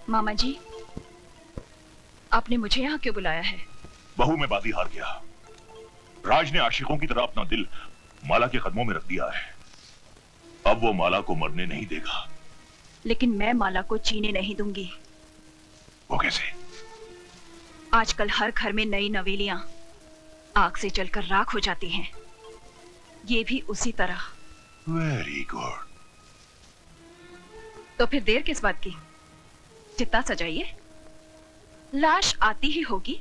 मामा जी, आपने मुझे यहाँ क्यों बुलाया है? बहू में बाजी हार गया। राज ने आशिकों की तरह अपना दिल माला के कदमों में रख दिया है। अब वो माला को मरने नहीं देगा। लेकिन मैं माला को जीने नहीं दूंगी। वो कैसे? आजकल हर घर में नई नवेलियां आग से जलकर राख हो जाती हैं। ये भी उसी तरह। Very good. तो फिर देर किस बात की? चिता सजाइए, लाश आती ही होगी।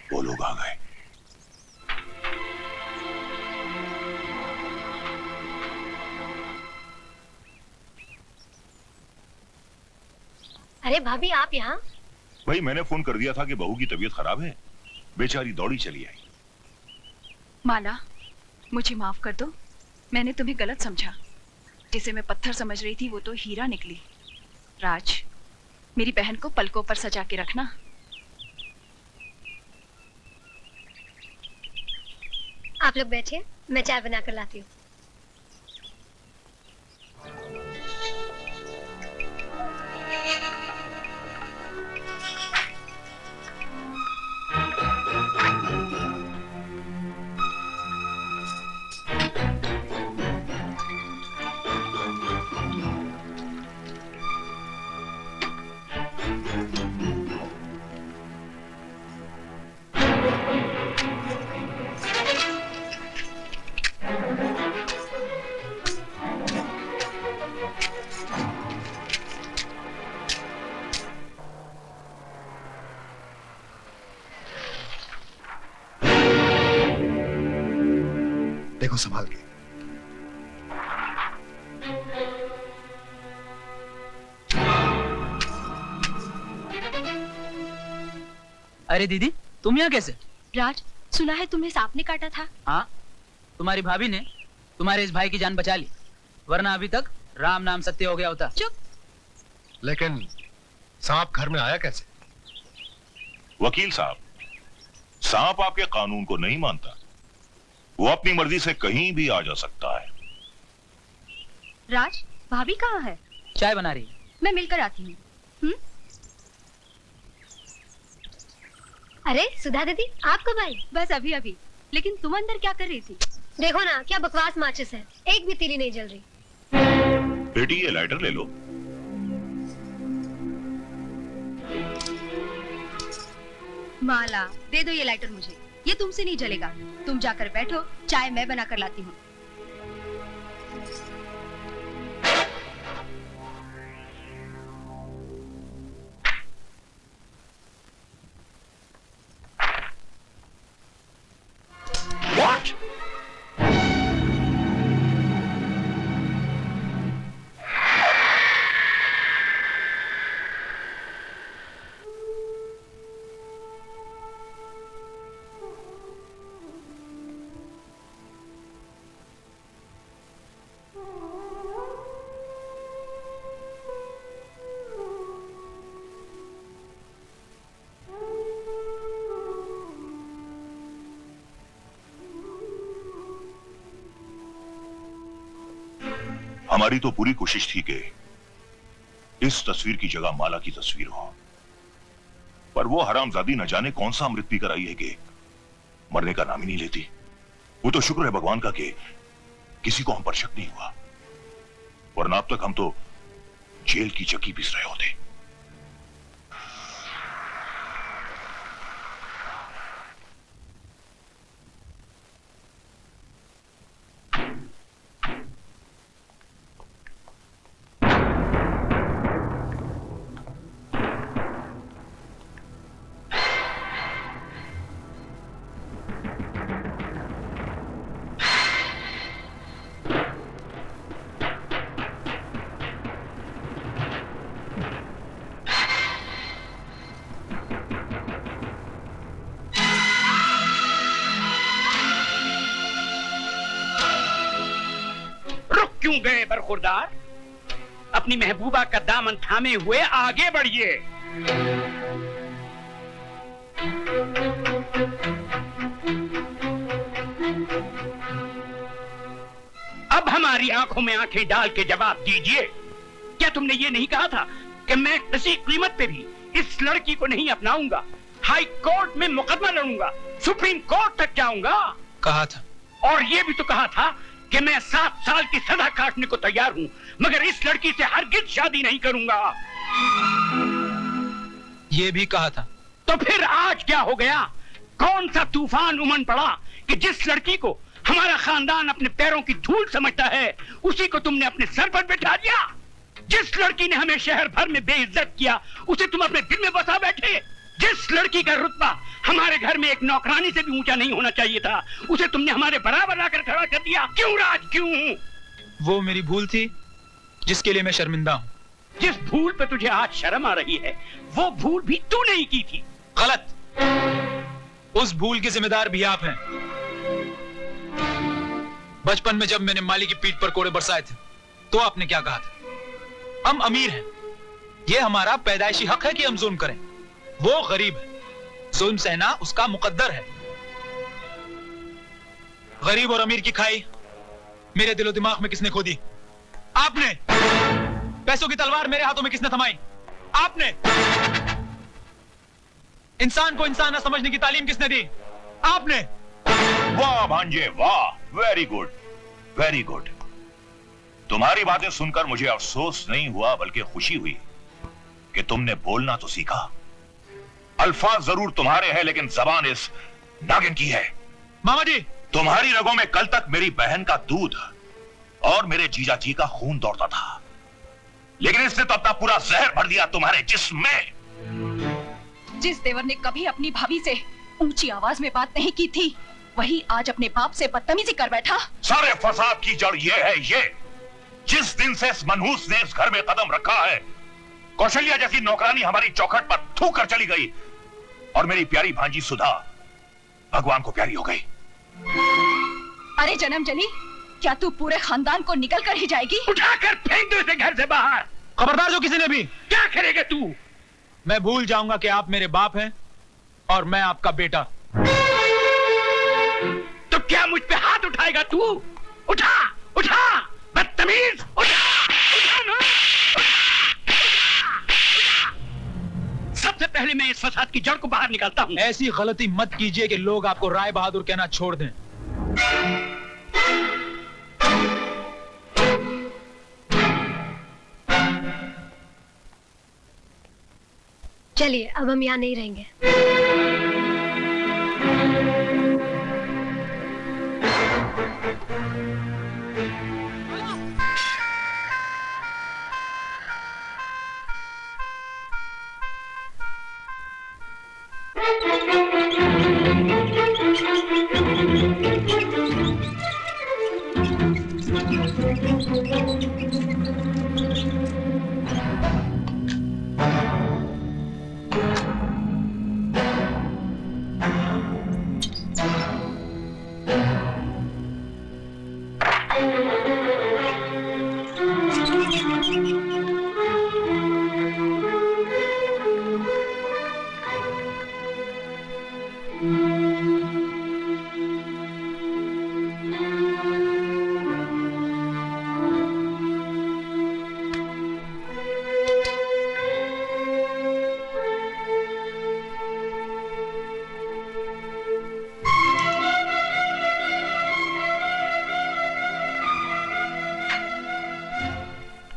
वो लोग आ गए। अरे भाभी, आप यहाँ? भाई मैंने फोन कर दिया था कि बहू की तबीयत खराब है, बेचारी दौड़ी चली आई। माला, मुझे माफ कर दो। मैंने तुम्हें गलत समझा। जिसे मैं पत्थर समझ रही थी वो तो हीरा निकली। राज, मेरी बहन को पलकों पर सजा के रखना। आप लोग बैठिए, मैं चाय बना कर लाती हूँ। देखो संभाल के। अरे दीदी, तुम यहाँ कैसे? राज, सुना है तुम्हें सांप ने काटा था? हाँ, तुम्हारी भाभी ने तुम्हारे इस भाई की जान बचा ली, वरना अभी तक राम नाम सत्य हो गया होता। चुप। लेकिन सांप घर में आया कैसे? वकील साहब, सांप आपके कानून को नहीं मानता। वो अपनी मर्जी से कहीं भी आ जा सकता है। राज, भाभी कहाँ है? चाय बना रही है। मैं मिलकर आती हूँ। अरे सुधा दीदी, आप कब आई? बस अभी अभी। लेकिन तुम अंदर क्या कर रही थी? देखो ना, क्या बकवास माचिस है, एक भी तीली नहीं जल रही। बेटी ये लाइटर ले लो। माला, दे दो ये लाइटर मुझे। ये तुमसे नहीं जलेगा। तुम जाकर बैठो, चाय मैं बना कर लाती हूँ। What? हमारी तो पूरी कोशिश थी कि इस तस्वीर की जगह माला की तस्वीर हो, पर वो हरामजादी न जाने कौन सा अमृत पीकर आई है कि मरने का नाम ही नहीं लेती। वो तो शुक्र है भगवान का कि किसी को हम पर शक नहीं हुआ, वरना अब तक हम तो जेल की चक्की पीस रहे होते। गए बरखुरदार? अपनी महबूबा का दामन थामे हुए आगे बढ़िए। अब हमारी आंखों में आंखें डाल के जवाब दीजिए, क्या तुमने ये नहीं कहा था कि मैं किसी कीमत पे भी इस लड़की को नहीं अपनाऊंगा, हाई कोर्ट में मुकदमा लड़ूंगा, सुप्रीम कोर्ट तक जाऊंगा? कहा था। और ये भी तो कहा था कि मैं 7 साल की सजा काटने को तैयार हूँ, मगर इस लड़की से हरगिज शादी नहीं करूंगा। ये भी कहा था। तो फिर आज क्या हो गया? कौन सा तूफान उमड़ पड़ा कि जिस लड़की को हमारा खानदान अपने पैरों की धूल समझता है, उसी को तुमने अपने सर पर बिठा दिया? जिस लड़की ने हमें शहर भर में बेइज्जत किया, उसे तुम अपने दिल में बसा बैठे? जिस लड़की का रुतबा हमारे घर में एक नौकरानी से भी ऊंचा नहीं होना चाहिए था, उसे तुमने हमारे बराबर लाकर खड़ा कर दिया। क्यों राज, क्यों? वो मेरी भूल थी जिसके लिए मैं शर्मिंदा हूँ। जिस भूल पे तुझे आज शर्म आ रही है, वो भूल भी तू नहीं की थी। गलत। उस भूल के जिम्मेदार भी आप हैं। बचपन में जब मैंने माली की पीठ पर कोड़े बरसाए थे, तो आपने क्या कहा था? हम अमीर हैं, यह हमारा पैदाइशी हक है कि हम जुल्म करें। वो गरीब है, जुल्म सहना उसका मुकद्दर है। गरीब और अमीर की खाई मेरे दिलो दिमाग में किसने खोदी? आपने। पैसों की तलवार मेरे हाथों में किसने थमाई? आपने। इंसान को इंसान न समझने की तालीम किसने दी? आपने। वाह भांजे वाह, वेरी गुड, वेरी गुड। तुम्हारी बातें सुनकर मुझे अफसोस नहीं हुआ बल्कि खुशी हुई कि तुमने बोलना तो सीखा। अल्फाज जरूर तुम्हारे हैं लेकिन जबान इस नागिन की है। मामा जी, तुम्हारी रगों में कल तक मेरी बहन का दूध और मेरे जीजा जी का खून दौड़ता था, लेकिन इसने तो अपना पूरा जहर भर दिया तुम्हारे जिस्म में। जिस देवर ने कभी अपनी भाभी से ऊंची आवाज में बात नहीं की थी, वही आज अपने बाप से बदतमीजी कर बैठा। सारे फसाद की जड़ ये है, ये जिस दिन से इस मनहूस ने इस घर में कदम रखा है, कौशल्या जैसी नौकरानी हमारी चौखट पर थूक कर चली गई और मेरी प्यारी भांजी सुधा भगवान को प्यारी हो गई। अरे जन्म जली, क्या तू पूरे खानदान को निकल कर ही जाएगी? उठाकर फेंक दो इसे घर से बाहर। खबरदार जो किसी ने भी। क्या करेगा तू? मैं भूल जाऊंगा कि आप मेरे बाप हैं और मैं आपका बेटा। तो क्या मुझ पे हाथ उठाएगा तू? उठा, उठा, बदतमीज, उठा, उठा ना, उठा। सबसे पहले मैं इस फसाद की जड़ को बाहर निकालता हूँ। ऐसी गलती मत कीजिए कि लोग आपको राय बहादुर कहना छोड़ दें। चलिए, अब हम यहाँ नहीं रहेंगे।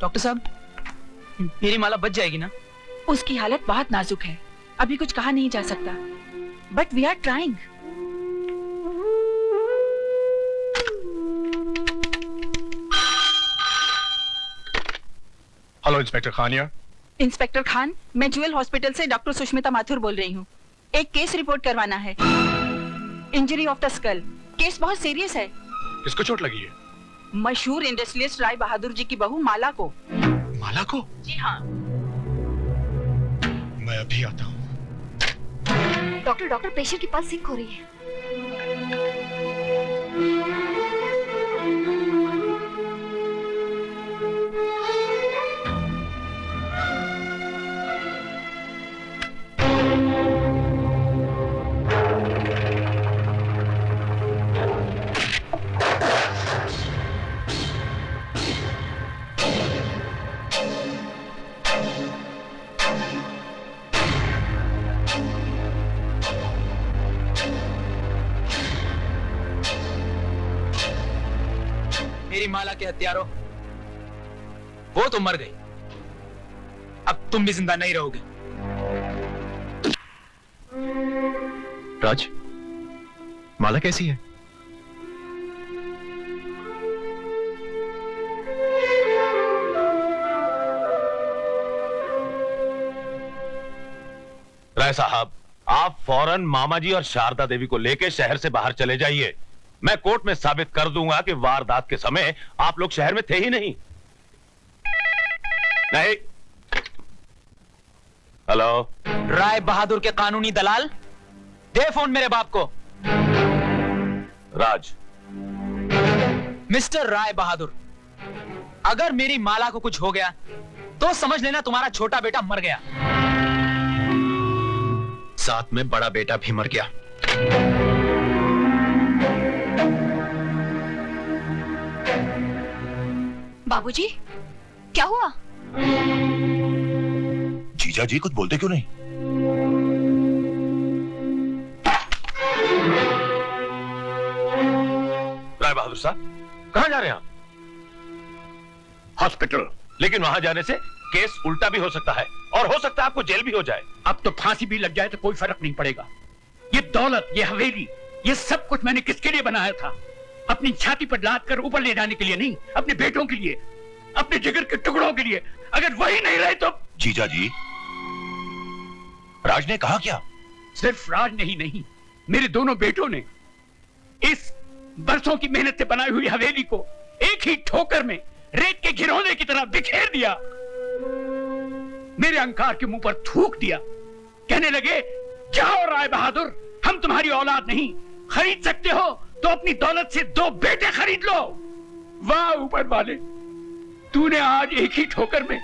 डॉक्टर साहब, मेरी माला बच जाएगी ना? उसकी हालत बहुत नाजुक है, अभी कुछ कहा नहीं जा सकता, but we are trying. Hello inspector खानिया। इंस्पेक्टर खान, मैं ज्वेल हॉस्पिटल से डॉक्टर सुष्मिता माथुर बोल रही हूँ। एक केस रिपोर्ट करवाना है, injury of the skull. Case बहुत सीरियस है। किसको चोट लगी है? मशहूर इंडस्ट्रियलिस्ट राय बहादुर जी की बहू माला को। माला को? जी हाँ। मैं अभी आता हूँ। डॉक्टर, पेशेंट की पल्स सिंक हो रही है। मेरी माला के हत्यारों, वो तो मर गई, अब तुम भी जिंदा नहीं रहोगे। राज, माला कैसी है? राय साहब, आप फौरन मामा जी और शारदा देवी को लेकर शहर से बाहर चले जाइए। मैं कोर्ट में साबित कर दूंगा कि वारदात के समय आप लोग शहर में थे ही नहीं। नहीं। हेलो, राय बहादुर के कानूनी दलाल, दे फोन मेरे बाप को। राज। मिस्टर राय बहादुर, अगर मेरी माला को कुछ हो गया तो समझ लेना तुम्हारा छोटा बेटा मर गया। साथ में बड़ा बेटा भी मर गया। बाबूजी, क्या हुआ? जीजा जी कुछ बोलते क्यों नहीं? राय बहादुर साहब, कहां जा रहे हैं आप? हॉस्पिटल। लेकिन वहां जाने से केस उल्टा भी हो सकता है और हो सकता है आपको जेल भी हो जाए। अब तो फांसी भी लग जाए तो कोई फर्क नहीं पड़ेगा। ये दौलत, ये हवेली, ये सब कुछ मैंने किसके लिए बनाया था? अपनी छाती पर लाद कर ऊपर ले जाने के लिए नहीं, अपने बेटों के लिए, अपने जिगर के टुकड़ों के लिए। अगर वही नहीं रहे तो। जीजा जी, राज ने कहा क्या? सिर्फ राज ने ही नहीं, मेरे दोनों बेटों ने इस बरसों की मेहनत से बनाई हुई हवेली को एक ही ठोकर में रेत के घिरौने की तरह बिखेर दिया। मेरे अहंकार के मुंह पर थूक दिया। कहने लगे, जाओ राय बहादुर, हम तुम्हारी औलाद नहीं, खरीद सकते हो तो अपनी दौलत से 2 बेटे खरीद लो। वाह ऊपर वाले, तूने आज एक ही ठोकर में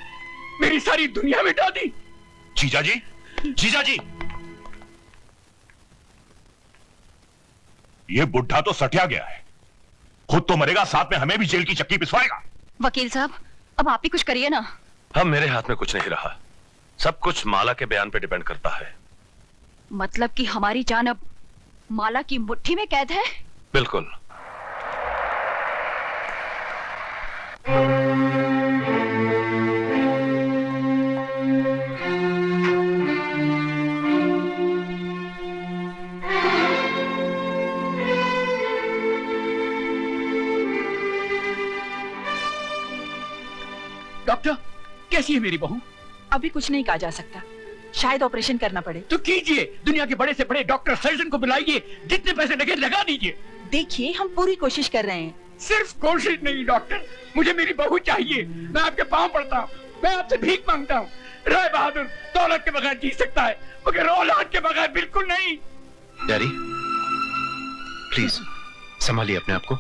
मेरी सारी दुनिया मिटा दी। जीजा जी, जीजा जी, ये बुढ़ा तो सटिया गया है, खुद तो मरेगा, साथ में हमें भी जेल की चक्की पिसवाएगा। वकील साहब, अब आप ही कुछ करिए ना। अब मेरे हाथ में कुछ नहीं रहा, सब कुछ माला के बयान पे डिपेंड करता है। मतलब कि हमारी जान अब माला की मुट्ठी में कैद है? बिल्कुल। डॉक्टर, कैसी है मेरी बहू? अभी कुछ नहीं कहा जा सकता, शायद ऑपरेशन करना पड़े। तो कीजिए, दुनिया के बड़े से बड़े डॉक्टर सर्जन को बुलाइए, जितने पैसे लगे लगा दीजिए। देखिए, हम पूरी कोशिश कर रहे हैं। सिर्फ कोशिश नहीं डॉक्टर, मुझे मेरी बहू चाहिए। मैं आपके पांव पड़ता हूँ, मैं आपसे भीख मांगता हूँ। राय बहादुर दौलत के बगैर जी सकता है, मगर औलाद के बगैर बिल्कुल नहीं। डैडी, प्लीज संभालिए अपने आप को।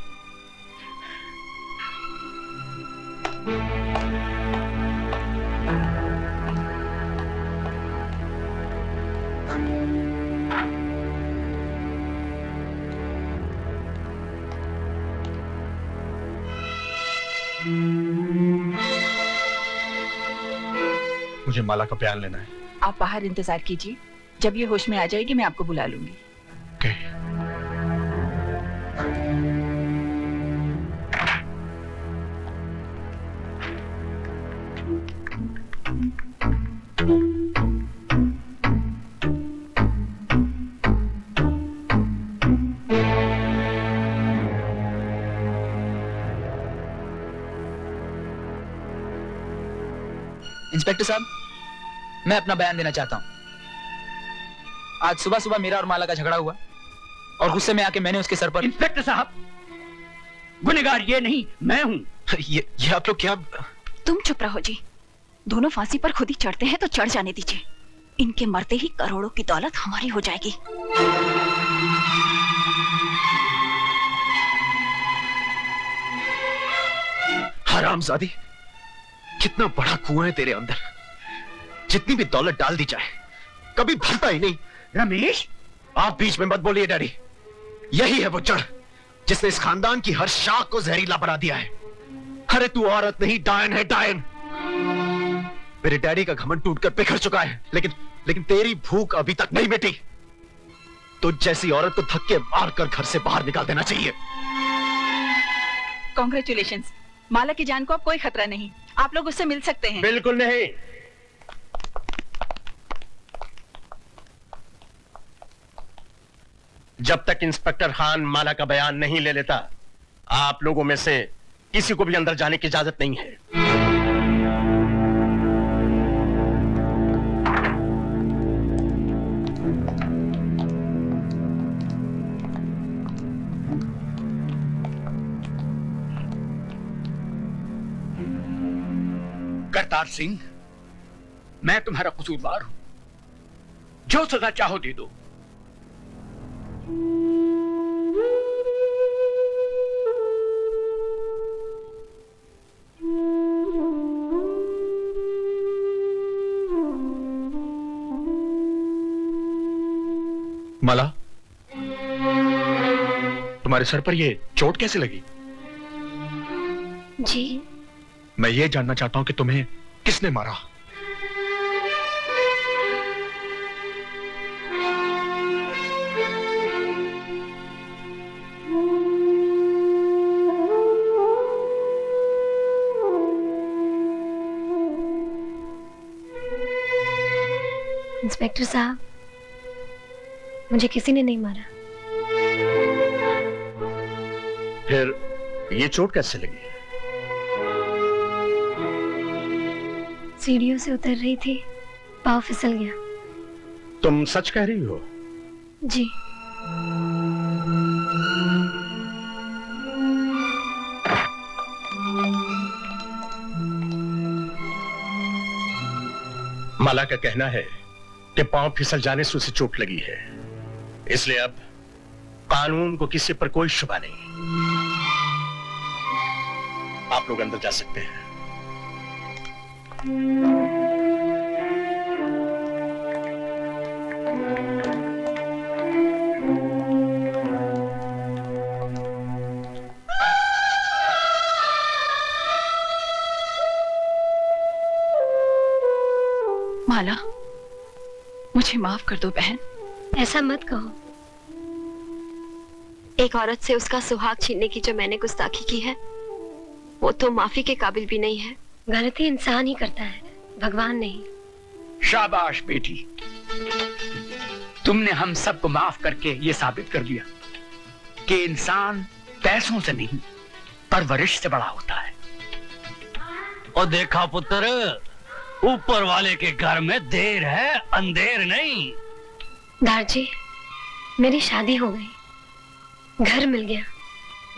मुझे माला का बयान लेना है। आप बाहर इंतजार कीजिए, जब ये होश में आ जाएगी मैं आपको बुला लूंगी। ओके। इंस्पेक्टर साहब, मैं अपना बयान देना चाहता हूं। आज सुबह सुबह मेरा और माला का झगड़ा हुआ और गुस्से में आके मैंने उसके सर पर। इंस्पेक्टर साहब, गुनहगार ये नहीं, मैं हूं। ये आप लोग क्या? तुम चुप रहो जी, दोनों फांसी पर खुद ही चढ़ते हैं तो चढ़ जाने दीजिए। इनके मरते ही करोड़ों की दौलत हमारी हो जाएगी। हरामजादी, कितना बड़ा कुआं है तेरे अंदर, जितनी भी दौलत डाल दी जाए कभी भरता ही नहीं। रमेश, आप बीच में मत बोलिए डैडी, यही है वो जड़ जिसने इस खानदान की हर शाख को जहरीला बना दिया है। अरे तू औरत नहीं, डायन है, डायन। मेरे डैडी का घमंड टूटकर बिखर चुका है, लेकिन तेरी भूख अभी तक नहीं मिटी। तुझ जैसी औरत को धक्के मारकर घर से बाहर निकाल देना चाहिए। कॉन्ग्रेचुलेशंस। माला की जान को अब कोई खतरा नहीं, आप लोग उससे मिल सकते हैं। बिल्कुल नहीं। जब तक इंस्पेक्टर खान माला का बयान नहीं ले लेता, आप लोगों में से किसी को भी अंदर जाने की इजाजत नहीं है। करतार सिंह, मैं तुम्हारा कसूरवार हूं, जो सजा चाहो दे दो। माला, तुम्हारे सर पर ये चोट कैसे लगी? जी, मैं ये जानना चाहता हूं कि तुम्हें किसने मारा। इंस्पेक्टर साहब, मुझे किसी ने नहीं मारा। फिर ये चोट कैसे लगी? सीढ़ियों से उतर रही थी, पाँव फिसल गया। तुम सच कह रही हो? जी। माला का कहना है कि पांव फिसल जाने से उसे चोट लगी है, इसलिए अब कानून को किसी पर कोई शुबा नहीं। आप लोग अंदर जा सकते हैं। माला, मुझे माफ कर दो बहन। ऐसा मत कहो। एक औरत से उसका सुहाग छीनने की जो मैंने गुस्ताखी की है, वो तो माफी के काबिल भी नहीं है। गलती इंसान ही करता है, भगवान नहीं। शाबाश बेटी, तुमने हम सबको माफ करके ये साबित कर दिया कि इंसान पैसों से नहीं, परवरिश से बड़ा होता है। और देखा पुत्र, ऊपर वाले के घर में देर है, अंधेर नहीं। दारजी, मेरी शादी हो गई, घर मिल गया,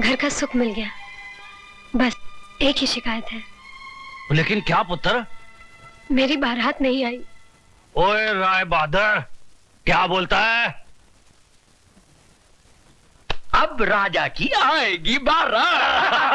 घर का सुख मिल गया। बस एक ही शिकायत है। लेकिन क्या पुत्र? मेरी बारात नहीं आई। ओए राय बहादुर, क्या बोलता है? अब राजा की आएगी बारात।